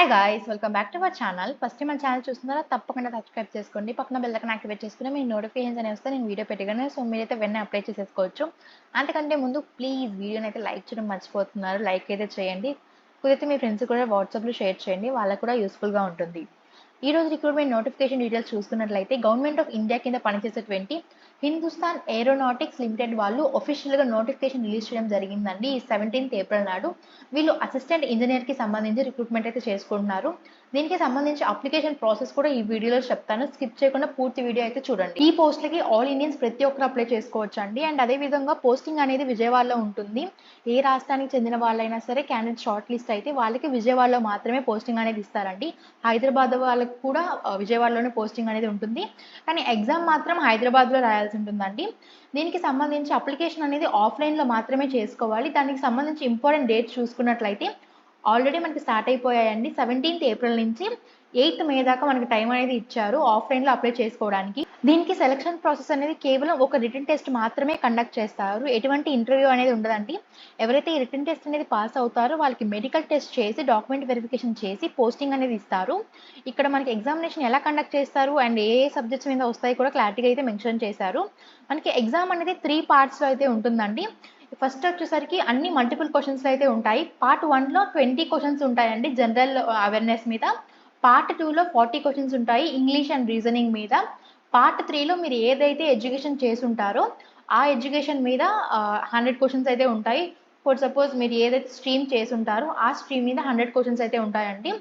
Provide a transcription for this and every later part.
Hi guys, welcome back to our channel. First time మన channel చూస్తున్నారా తప్పకుండా subscribe చేసుకోండి. పక్కన బెల్ ఐకాన్ యాక్టివేట్ చేసుకుని మీ నోటిఫికేషన్స్ అనేవి వస్తే నేను వీడియో పెట్టగానే సో మీరైతే వెంటనే అప్లై చేసేసుకోవచ్చు. అంతకంటే ముందు ప్లీజ్ వీడియోని అయితే లైక్ చేయడం మర్చిపోతున్నారు. లైక్ అయితే చేయండి. కుదిరితే మీ ఫ్రెండ్స్ కూడా వాట్సాప్లో షేర్ చేయండి, వాళ్ళకు కూడా యూస్ఫుల్గా ఉంటుంది. ఈ రోజు రిక్రూట్మెంట్ నోటిఫికేషన్ డీటెయిల్స్ చూసుకున్నట్లయితే గవర్నమెంట్ ఆఫ్ ఇండియా కింద పనిచేసేటువంటి హిందుస్థాన్ ఏరోనాటిక్స్ లిమిటెడ్ వాళ్ళు ఒఫీషియల్గా నోటిఫికేషన్ రిలీజ్ చేయడం జరిగిందండి. ఈ 17th ఏప్రిల్ నాడు వీళ్ళు అసిస్టెంట్ ఇంజనీర్కి సంబంధించి రిక్రూట్మెంట్ అయితే చేసుకుంటున్నారు. దీనికి సంబంధించి అప్లికేషన్ ప్రాసెస్ కూడా ఈ వీడియోలో చెప్తాను. స్కిప్ చేయకుండా పూర్తి వీడియో అయితే చూడండి. ఈ పోస్ట్లకి ఆల్ ఇండియన్స్ ప్రతి ఒక్కరు అప్లై చేసుకోవచ్చు అండి. అండ్ అదేవిధంగా పోస్టింగ్ అనేది విజయవాడలో ఉంటుంది. ఏ రాష్ట్రానికి చెందిన వాళ్ళైనా సరే క్యాండిడేట్ షార్ట్ లిస్ట్ అయితే వాళ్ళకి విజయవాడలో మాత్రమే పోస్టింగ్ అనేది ఇస్తారండి. హైదరాబాద్ వాళ్ళకి కూడా విజయవాడలోనే పోస్టింగ్ అనేది ఉంటుంది. కానీ ఎగ్జామ్ మాత్రం హైదరాబాద్లో రాయాల్సి ఉంటుందండి. దీనికి సంబంధించి అప్లికేషన్ అనేది ఆఫ్లైన్లో మాత్రమే చేసుకోవాలి. దానికి సంబంధించి ఇంపార్టెంట్ డేట్స్ చూసుకున్నట్లయితే ఆల్రెడీ మనకి స్టార్ట్ అయిపోయాయండి. 17th ఏప్రిల్ నుంచి 8th మే దాకా మనకి టైం అనేది ఇచ్చారు ఆఫ్లైన్లో అప్లై చేసుకోవడానికి. దీనికి సెలక్షన్ ప్రాసెస్ అనేది కేవలం ఒక రిటన్ టెస్ట్ మాత్రమే కండక్ట్ చేస్తారు. ఎటువంటి ఇంటర్వ్యూ అనేది ఉండదండి. ఎవరైతే ఈ రిటన్ టెస్ట్ అనేది పాస్ అవుతారో వాళ్ళకి మెడికల్ టెస్ట్ చేసి డాక్యుమెంట్ వెరిఫికేషన్ చేసి పోస్టింగ్ అనేది ఇస్తారు. ఇక్కడ మనకి ఎగ్జామినేషన్ ఎలా కండక్ట్ చేస్తారు అండ్ ఏ సబ్జెక్ట్స్ మీద వస్తాయి కూడా క్లారిటీగా అయితే మెన్షన్ చేశారు. మనకి ఎగ్జామ్ అనేది 3 పార్ట్స్లో అయితే ఉంటుందండి. ఫస్ట్ వచ్చేసరికి అన్ని మల్టిపుల్ క్వశ్చన్స్ అయితే ఉంటాయి. పార్ట్ 1లో 20 క్వశ్చన్స్ ఉంటాయండి జనరల్ అవేర్నెస్ మీద. పార్ట్ 2లో 40 క్వశ్చన్స్ ఉంటాయి ఇంగ్లీష్ అండ్ రీజనింగ్ మీద. పార్ట్ 3లో మీరు ఏదైతే ఎడ్యుకేషన్ చేసి ఉంటారో ఆ ఎడ్యుకేషన్ మీద 100 క్వశ్చన్స్ అయితే ఉంటాయి. ఫర్ సపోజ్ మీరు ఏదైతే స్ట్రీమ్ చేసి ఉంటారో ఆ స్ట్రీమ్ మీద 100 క్వశ్చన్స్ అయితే ఉంటాయండి.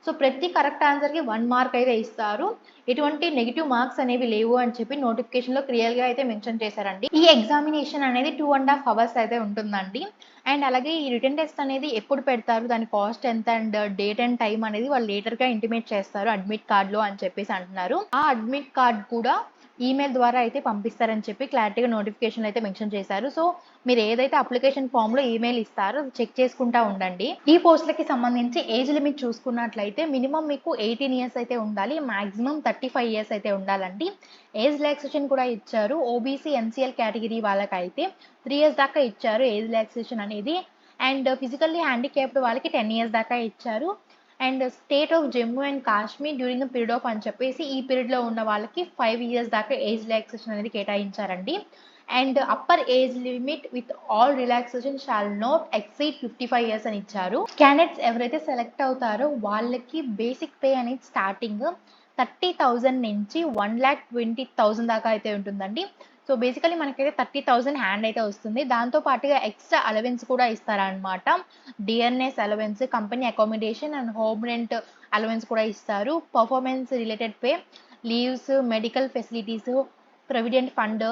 సో ప్రతి కరెక్ట్ ఆన్సర్కి 1 మార్క్ అయితే ఇస్తారు. ఎటువంటి నెగిటివ్ మార్క్స్ అనేవి లేవు అని చెప్పి నోటిఫికేషన్లో క్లియర్గా అయితే మెన్షన్ చేశారండి. ఈ ఎగ్జామినేషన్ అనేది 2.5 hours అయితే ఉంటుందండి. అండ్ అలాగే ఈ రిటన్ టెస్ట్ అనేది ఎప్పుడు పెడతారు, దాని కాస్ట్ ఎంత అండ్ డేట్ అండ్ టైం అనేది వాళ్ళు లేటర్గా ఇంటిమేట్ చేస్తారు అడ్మిట్ కార్డ్లో అని చెప్పేసి అంటున్నారు. ఆ అడ్మిట్ కార్డ్ కూడా ఈమెయిల్ ద్వారా అయితే పంపిస్తారని చెప్పి క్లారిటీగా నోటిఫికేషన్ అయితే మెన్షన్ చేశారు. సో మీరు ఏదైతే అప్లికేషన్ ఫామ్లో ఈమెయిల్ ఇస్తారో చెక్ చేసుకుంటా ఉండండి. ఈ పోస్టులకి సంబంధించి ఏజ్ లిమిట్ చూసుకున్నట్లయితే మినిమం మీకు 18 years అయితే ఉండాలి, మాక్సిమం 35 years అయితే ఉండాలండి. ఏజ్ రిలాక్సేషన్ కూడా ఇచ్చారు. ఓబీసీ ఎన్సీఎల్ కేటగిరీ వాళ్ళకైతే 3 years దాకా ఇచ్చారు ఏజ్ రిలాక్సేషన్ అనేది. అండ్ ఫిజికల్లీ హ్యాండిక్యాప్డ్ వాళ్ళకి 10 years దాకా ఇచ్చారు. And state of Jammu and Kashmir during the period of అని చెప్పేసి ఈ పీరియడ్లో ఉన్న వాళ్ళకి 5 years దాకా ఏజ్ రిలాక్సేషన్ అనేది కేటాయించారండి. And upper age limit with all relaxation shall not exceed 55 years అని ఇచ్చారు. క్యాండిడేట్స్ ఎవరైతే సెలెక్ట్ అవుతారో వాళ్ళకి బేసిక్ పే అనేది స్టార్టింగ్ 30,000 నుంచి 1,20,000 దాకా అయితే ఉంటుందండి. సో బేసికలీ మనకైతే 30,000 హ్యాండ్ అయితే వస్తుంది. దాంతో పాటుగా ఎక్స్ట్రా అలవెన్స్ కూడా ఇస్తారనమాట. DNS allowance, company accommodation and home rent allowance కూడా ఇస్తారు. Performance related pay, leaves, medical facilities, provident fund,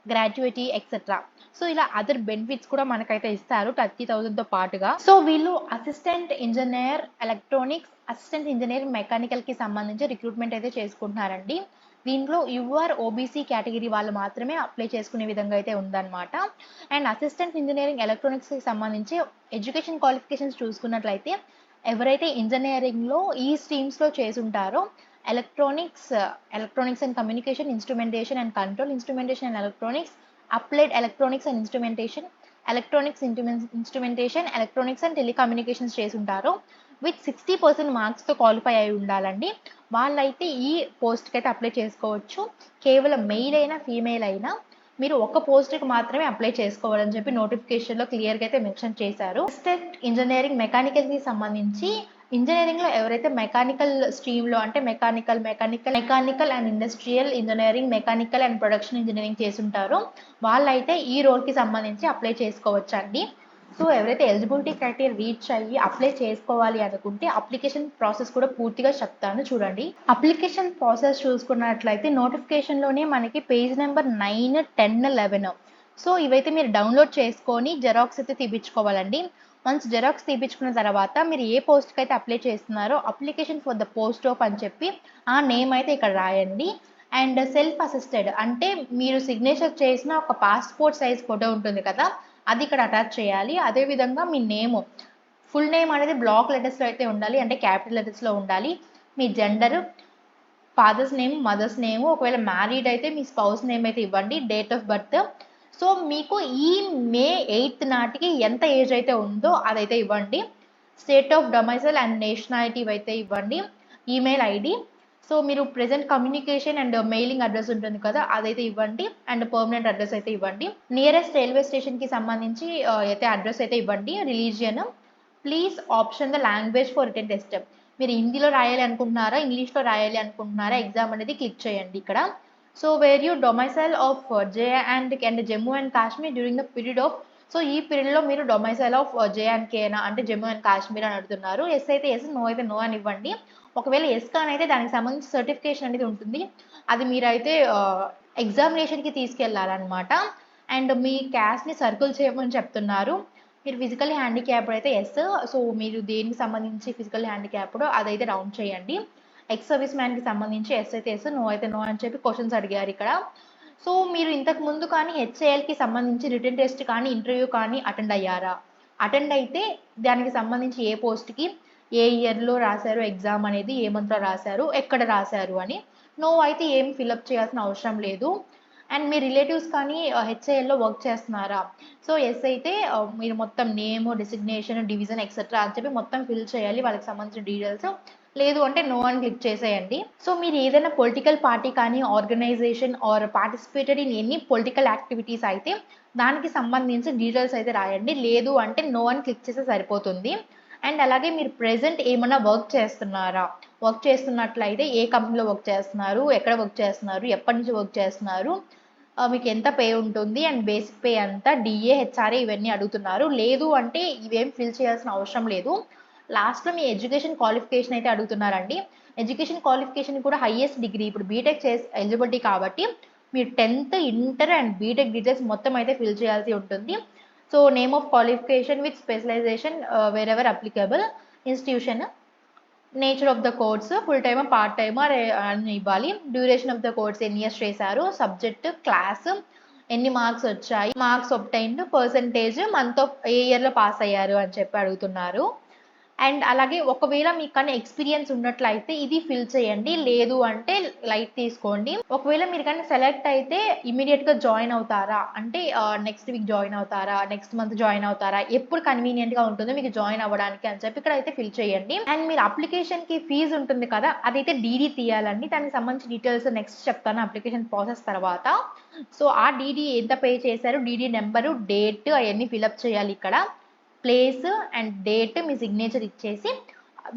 gratuity etcetera. So ఇలా అదర్ బెనిఫిట్స్ కూడా మనకైతే ఇస్తారు 30,000తో పాటుగా. సో వీళ్ళు assistant engineer electronics, assistant engineer మెకానికల్కి సంబంధించి రిక్రూట్మెంట్ అయితే చేసుకుంటున్నారండి. దీంట్లో యూఆర్ ఓబీసీ కేటగిరీ వాళ్ళు మాత్రమే అప్లై చేసుకునే విధంగా అయితే ఉందన్నమాట. అండ్ అసిస్టెంట్ ఇంజనీరింగ్ ఎలక్ట్రానిక్స్కి సంబంధించి ఎడ్యుకేషన్ క్వాలిఫికేషన్స్ చూసుకున్నట్లయితే ఎవరైతే ఇంజనీరింగ్లో ఈ స్ట్రీమ్స్లో చేసి ఉంటారో electronics and communication, instrumentation and control, instrumentation and electronics, applied electronics and instrumentation, electronics instrumentation, electronics and telecommunications చేసి ఉంటారో విత్ 60% మార్క్స్తో క్వాలిఫై అయి ఉండాలండి. వాళ్ళైతే ఈ పోస్ట్కి అయితే అప్లై చేసుకోవచ్చు. కేవలం మెయిల్ అయినా ఫీమేల్ అయినా మీరు ఒక పోస్ట్కి మాత్రమే అప్లై చేసుకోవాలని చెప్పి నోటిఫికేషన్లో క్లియర్గా అయితే మెన్షన్ చేశారు. అసిస్టెంట్ ఇంజనీరింగ్ మెకానికల్కి సంబంధించి ఇంజనీరింగ్లో ఎవరైతే మెకానికల్ స్ట్రీమ్లో అంటే mechanical and industrial engineering, mechanical and production engineering చేసి ఉంటారో వాళ్ళైతే ఈ రోల్కి సంబంధించి అప్లై చేసుకోవచ్చు అండి. సో ఎవరైతే ఎలిజిబిలిటీ క్రైటీరియా రీచ్ అయ్యి అప్లై చేసుకోవాలి అనుకుంటే అప్లికేషన్ ప్రాసెస్ కూడా పూర్తిగా చెప్తాను చూడండి. అప్లికేషన్ ప్రాసెస్ చూసుకున్నట్లయితే నోటిఫికేషన్లోనే మనకి పేజ్ నెంబర్ 9, 10, 11. సో ఇవైతే మీరు డౌన్లోడ్ చేసుకొని జెరాక్స్ అయితే తీపించుకోవాలండి. వన్స్ జెరాక్స్ తీపించుకున్న తర్వాత మీరు ఏ పోస్ట్కి అయితే అప్లై చేస్తున్నారో application for the post of అని చెప్పి ఆ నేమ్ అయితే ఇక్కడ రాయండి. అండ్ సెల్ఫ్ అసిస్టెడ్ అంటే మీరు సిగ్నేచర్ చేసిన ఒక పాస్పోర్ట్ సైజ్ ఫోటో ఉంటుంది కదా, అది ఇక్కడ అటాచ్ చేయాలి. అదేవిధంగా మీ నేమ్, ఫుల్ నేమ్ అనేది బ్లాక్ లెటర్స్లో అయితే ఉండాలి, అంటే క్యాపిటల్ లెటర్స్లో ఉండాలి. మీ gender, father's name, mother's name, ఒకవేళ మ్యారీడ్ అయితే మీ స్పౌస్ నేమ్ అయితే ఇవ్వండి. Date of birth. సో మీకు ఈ May 8th నాటికి ఎంత ఏజ్ అయితే ఉందో అదైతే ఇవ్వండి. State of domicile and nationality అయితే ఇవ్వండి. Email ID. సో మీరు present communication and mailing address ఉంటుంది కదా, అదైతే ఇవ్వండి. అండ్ పర్మనెంట్ అడ్రస్ అయితే ఇవ్వండి. నియరెస్ట్ రైల్వే స్టేషన్కి సంబంధించి అయితే అడ్రస్ అయితే ఇవ్వండి. Religion. Please option the language for written test. మీరు హిందీలో రాయాలి అనుకుంటున్నారా, ఇంగ్లీష్లో రాయాలి అనుకుంటున్నారా, ఎగ్జామ్ అనేది క్లిక్ చేయండి ఇక్కడ. So where you domicile of and Jammu and Kashmir during the period of. So ఈ పీరియడ్లో మీరు డొమైసైల్ ఆఫ్ జేఎండ్కేనా అంటే జమ్మూ అండ్ కాశ్మీర్ అని అడుగుతున్నారు. ఎస్ అయితే ఎస్, నో అయితే నో అని ఇవ్వండి. ఒకవేళ ఎస్ కానైతే దానికి సంబంధించి సర్టిఫికేషన్ అనేది ఉంటుంది, అది మీరైతే ఎగ్జామినేషన్కి తీసుకెళ్ళాలన్నమాట. అండ్ మీ క్యాస్ట్ని సర్కిల్ చేయమని చెప్తున్నారు. మీరు ఫిజికల్లీ హ్యాండిక్యాప్డ్ అయితే ఎస్. సో మీరు దేనికి సంబంధించి ఫిజికల్లీ హ్యాండిక్యాప్డ్ అదైతే డౌన్ చేయండి. ఎక్స్ సర్వీస్ మ్యాన్కి సంబంధించి ఎస్ అయితే ఎస్, నో అయితే నో అని చెప్పి క్వశ్చన్స్ అడిగారు ఇక్కడ. సో మీరు ఇంతకు ముందు కానీ హెచ్ఏఎల్కి సంబంధించి రిటన్ టెస్ట్ కానీ ఇంటర్వ్యూ కానీ అటెండ్ అయ్యారా? అటెండ్ అయితే దానికి సంబంధించి ఏ పోస్ట్కి ఏ ఇయర్లో రాశారు ఎగ్జామ్ అనేది, ఏ మంత్లో రాశారు, ఎక్కడ రాశారు అని. నో అయితే ఏం ఫిలప్ చేయాల్సిన అవసరం లేదు. అండ్ మీ రిలేటివ్స్ కానీ హెచ్ఏఎల్లో వర్క్ చేస్తున్నారా? సో ఎస్ అయితే మీరు మొత్తం నేమ్, డిసిగ్నేషన్, డివిజన్ ఎక్సెట్రా అని చెప్పి మొత్తం ఫిల్ చేయాలి వాళ్ళకి సంబంధించిన డీటెయిల్స్. లేదు అంటే నో అని క్లిక్ చేసేయండి. సో మీరు ఏదైనా పొలిటికల్ పార్టీ కానీ organisation or participated in any political activities అయితే దానికి సంబంధించి డీటెయిల్స్ అయితే రాయండి. లేదు అంటే నో అని క్లిక్ చేస్తే సరిపోతుంది. అండ్ అలాగే మీరు ప్రెజెంట్ ఏమైనా వర్క్ చేస్తున్నారా? వర్క్ చేస్తున్నట్లయితే ఏ కంపెనీలో వర్క్ చేస్తున్నారు, ఎక్కడ వర్క్ చేస్తున్నారు, ఎప్పటి నుంచి వర్క్ చేస్తున్నారు, మీకు ఎంత పే ఉంటుంది అండ్ బేసిక్ పే ఎంత, డిఏ, హెచ్ఆర్ఏ ఇవన్నీ అడుగుతున్నారు. లేదు అంటే ఇవేం ఫిల్ చేయాల్సిన అవసరం లేదు. లాస్ట్లో మీ ఎడ్యుకేషన్ క్వాలిఫికేషన్ అయితే అడుగుతున్నారండి. ఎడ్యుకేషన్ క్వాలిఫికేషన్ కూడా హైయెస్ట్ డిగ్రీ, ఇప్పుడు బీటెక్ చేసి ఎలిజిబిలిటీ కాబట్టి మీరు 10th, inter and BTech details మొత్తం అయితే ఫిల్ చేయాల్సి ఉంటుంది. So name of qualification with specialisation wherever applicable, institution, nature of the course, full time part time అని ఇవ్వాలి. డ్యూరేషన్ ఆఫ్ ద కోర్స్ ఎన్ని ఇయర్స్ చేశారు, సబ్జెక్ట్, క్లాస్, ఎన్ని marks వచ్చాయి, marks obtained, percentage, month of a ఇయర్లో pass అయ్యారు అని చెప్పి అడుగుతున్నారు. అండ్ అలాగే ఒకవేళ మీకు కానీ ఎక్స్పీరియన్స్ ఉన్నట్లయితే ఇది ఫిల్ చేయండి. లేదు అంటే లైట్ తీసుకోండి. ఒకవేళ మీరు కానీ సెలెక్ట్ అయితే ఇమీడియట్గా జాయిన్ అవుతారా అంటే నెక్స్ట్ వీక్ జాయిన్ అవుతారా, నెక్స్ట్ మంత్ జాయిన్ అవుతారా, ఎప్పుడు కన్వీనియంట్గా ఉంటుందో మీకు జాయిన్ అవ్వడానికి అని చెప్పి ఇక్కడ అయితే ఫిల్ చేయండి. అండ్ మీరు అప్లికేషన్కి ఫీజు ఉంటుంది కదా, అదైతే డీడీ తీయాలండి. దానికి సంబంధించి డీటెయిల్స్ నెక్స్ట్ చెప్తాను అప్లికేషన్ ప్రాసెస్ తర్వాత. సో ఆ డీడీ ఎంత పే చేశారు, డీడీ నెంబరు, డేట్ అవన్నీ ఫిలప్ చేయాలి ఇక్కడ. Place and date me signature ఇచ్చేసి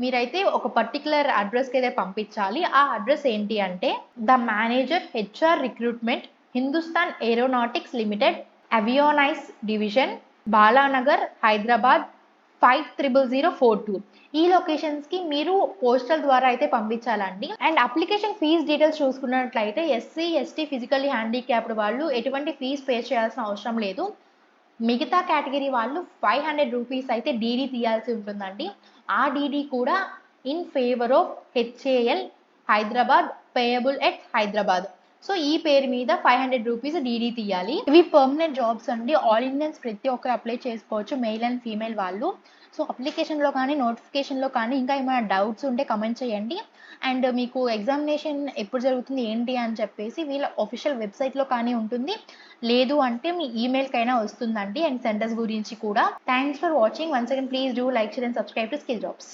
మీరైతే ఒక పర్టికులర్ అడ్రస్కి అయితే పంపించాలి. ఆ అడ్రస్ ఏంటి అంటే the manager HR recruitment, Hindustan Aeronautics Limited, avionics division, Balanagar, Hyderabad 500042. ఈ లొకేషన్స్కి మీరు పోస్టల్ ద్వారా అయితే పంపించాలండి. అండ్ అప్లికేషన్ ఫీజ్ డీటెయిల్స్ చూసుకున్నట్లయితే ఎస్సీ, ఎస్టీ, ఫిజికల్లీ హ్యాండిక్యాప్డ్ వాళ్ళు ఎటువంటి ఫీజ్ పే చేయాల్సిన అవసరం లేదు. మిగతా కేటగిరీ వాళ్ళు 500 రూపీస్ అయితే డీడీ తీయాల్సి ఉంటుందండి. ఆ డీడీ కూడా in favour of HAL Hyderabad, payable at Hyderabad. So ఈ పేరు మీద 500 రూపీస్ డీడీ తీయాలి. ఇవి పర్మనెంట్ జాబ్స్ అండి. ఆల్ ఇండియన్స్ ప్రతి ఒక్కరు అప్లై చేసుకోవచ్చు, మెయిల్ అండ్ ఫీమేల్ వాళ్ళు. సో అప్లికేషన్లో కానీ నోటిఫికేషన్లో కానీ ఇంకా ఏమైనా డౌట్స్ ఉంటే కమెంట్ చేయండి. అండ్ మీకు ఎగ్జామినేషన్ ఎప్పుడు జరుగుతుంది ఏంటి అని చెప్పేసి వీళ్ళ ఒఫిషియల్ వెబ్సైట్లో కానీ ఉంటుంది, లేదు అంటే మీ ఈమెయిల్కైనా వస్తుందండి. అండ్ సెంటర్స్ గురించి కూడా. Thanks for watching. Once again please do like, share and subscribe to skill jobs.